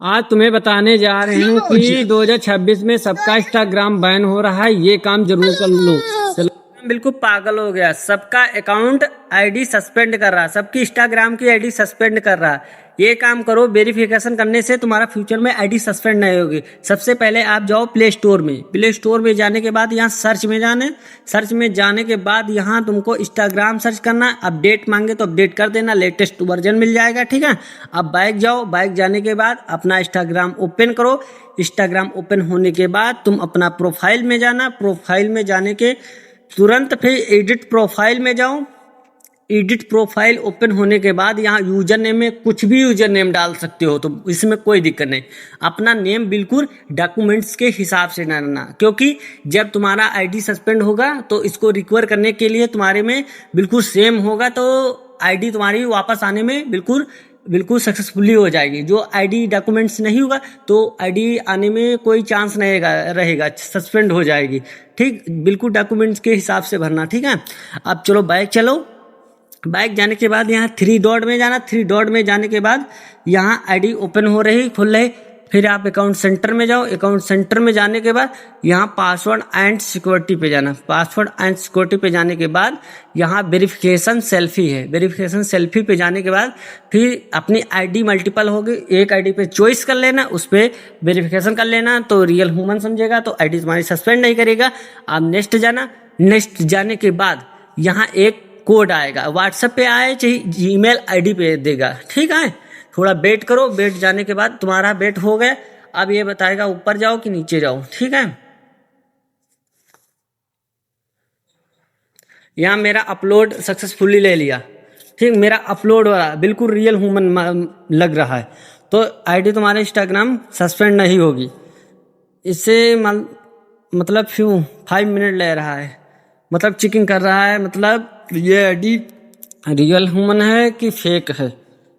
आज तुम्हें बताने जा रहे हैं कि 2026 में सबका इंस्टाग्राम बैन हो रहा है। ये काम जरूर कर लो। चलो, बिल्कुल पागल हो गया। सबका अकाउंट आईडी सस्पेंड कर रहा है, सबकी इंस्टाग्राम की आईडी सस्पेंड कर रहा है। ये काम करो, वेरिफिकेशन करने से तुम्हारा फ्यूचर में आईडी सस्पेंड नहीं होगी। सबसे पहले आप जाओ प्ले स्टोर में। प्ले स्टोर में जाने के बाद यहाँ सर्च में जाने, सर्च में जाने के बाद यहाँ तुमको इंस्टाग्राम सर्च करना। अपडेट मांगे तो अपडेट कर देना, लेटेस्ट वर्जन मिल जाएगा। ठीक है, अब बैक जाओ। बैक जाने के बाद अपना इंस्टाग्राम ओपन करो। इंस्टाग्राम ओपन होने के बाद तुम अपना प्रोफाइल में जाना। प्रोफाइल में जाने के तुरंत फिर एडिट प्रोफाइल में जाओ। एडिट प्रोफाइल ओपन होने के बाद यहाँ यूजर नेम में कुछ भी यूजर नेम डाल सकते हो, तो इसमें कोई दिक्कत नहीं। अपना नेम बिल्कुल डॉक्यूमेंट्स के हिसाब से डालना, क्योंकि जब तुम्हारा आईडी सस्पेंड होगा तो इसको रिकवर करने के लिए तुम्हारे में बिल्कुल सेम होगा, तो आईडी तुम्हारी वापस आने में बिल्कुल सक्सेसफुली हो जाएगी। जो आईडी डॉक्यूमेंट्स नहीं होगा तो आईडी आने में कोई चांस नहीं रहेगा, सस्पेंड हो जाएगी। ठीक, बिल्कुल डॉक्यूमेंट्स के हिसाब से भरना। ठीक है, अब चलो बैक चलो। बैक जाने के बाद यहाँ 3 डॉट में जाना। 3 डॉट में जाने के बाद यहाँ आईडी ओपन हो रही, खुल रही। फिर आप अकाउंट सेंटर में जाओ। अकाउंट सेंटर में जाने के बाद यहाँ पासवर्ड एंड सिक्योरिटी पे जाना। पासवर्ड एंड सिक्योरिटी पे जाने के बाद यहाँ वेरिफिकेशन सेल्फी है। वेरिफिकेशन सेल्फी पे जाने के बाद फिर अपनी आईडी मल्टीपल होगी, एक आईडी पे चॉइस कर लेना, उस पर वेरिफिकेशन कर लेना, तो रियल ह्यूमन समझेगा, तो आईडी तुम्हारी सस्पेंड नहीं करेगा। आप नेक्स्ट जाना। नेक्स्ट जाने के बाद यहाँ एक कोड आएगा, व्हाट्सएप पे आए चाहे जीमेल आईडी पे देगा। ठीक है, थोड़ा वेट करो। वेट जाने के बाद तुम्हारा वेट हो गया। अब ये बताएगा ऊपर जाओ कि नीचे जाओ। ठीक है, यहाँ मेरा अपलोड सक्सेसफुली ले लिया। ठीक, मेरा अपलोड हो रहा है, बिल्कुल रियल ह्यूमन लग रहा है, तो आईडी तुम्हारे इंस्टाग्राम सस्पेंड नहीं होगी। इससे मतलब 5 मिनट ले रहा है, मतलब चेकिंग कर रहा है, मतलब ये आईडी रियल ह्यूमन है कि फेक है।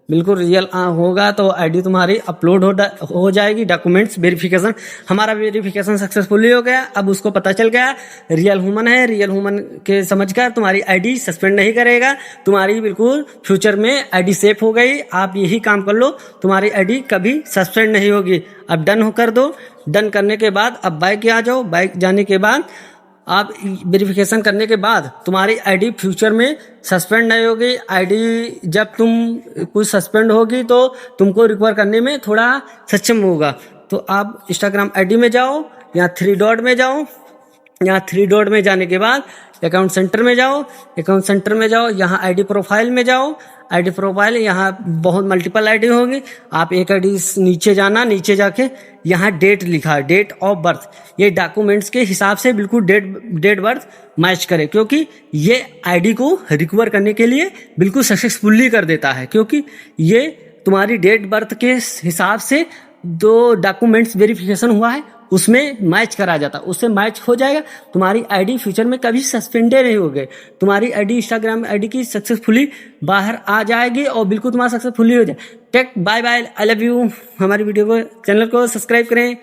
बिल्कुल रियल होगा तो आईडी तुम्हारी अपलोड हो जाएगी। डॉक्यूमेंट्स वेरिफिकेशन, हमारा वेरिफिकेशन सक्सेसफुली हो गया। अब उसको पता चल गया रियल ह्यूमन है। रियल ह्यूमन के समझकर तुम्हारी आईडी सस्पेंड नहीं करेगा। तुम्हारी बिल्कुल फ्यूचर में आईडी सेफ हो गई। आप यही काम कर लो, तुम्हारी आईडी कभी सस्पेंड नहीं होगी। अब डन कर दो। डन करने के बाद अब बैक आ जाओ। बैक जाने के बाद आप वेरिफिकेशन करने के बाद तुम्हारी आईडी फ्यूचर में सस्पेंड नहीं होगी। आईडी जब तुम कुछ सस्पेंड होगी तो तुमको रिकवर करने में थोड़ा सक्षम होगा। तो आप इंस्टाग्राम आईडी में जाओ, यहाँ 3 डॉट में जाओ। यहाँ 3 डॉट में जाने के बाद अकाउंट सेंटर में जाओ। अकाउंट सेंटर में जाओ, यहाँ आईडी प्रोफाइल में जाओ। आईडी प्रोफाइल, यहाँ बहुत मल्टीपल आईडी होगी। आप एक आईडी नीचे जाना, नीचे जाके यहाँ डेट लिखा है, डेट ऑफ बर्थ। ये डॉक्यूमेंट्स के हिसाब से बिल्कुल डेट बर्थ मैच करे, क्योंकि ये आईडी को रिकवर करने के लिए बिल्कुल सक्सेसफुली कर देता है, क्योंकि ये तुम्हारी डेट बर्थ के हिसाब से जो डॉक्यूमेंट्स वेरिफिकेशन हुआ है उसमें मैच करा जाता, उससे मैच हो जाएगा। तुम्हारी आईडी फ्यूचर में कभी सस्पेंडेड नहीं होगी। तुम्हारी आईडी इंस्टाग्राम आईडी की सक्सेसफुली बाहर आ जाएगी और बिल्कुल तुम्हारा सक्सेसफुली हो जाए। Take bye bye, I love you. हमारी वीडियो को, चैनल को सब्सक्राइब करें।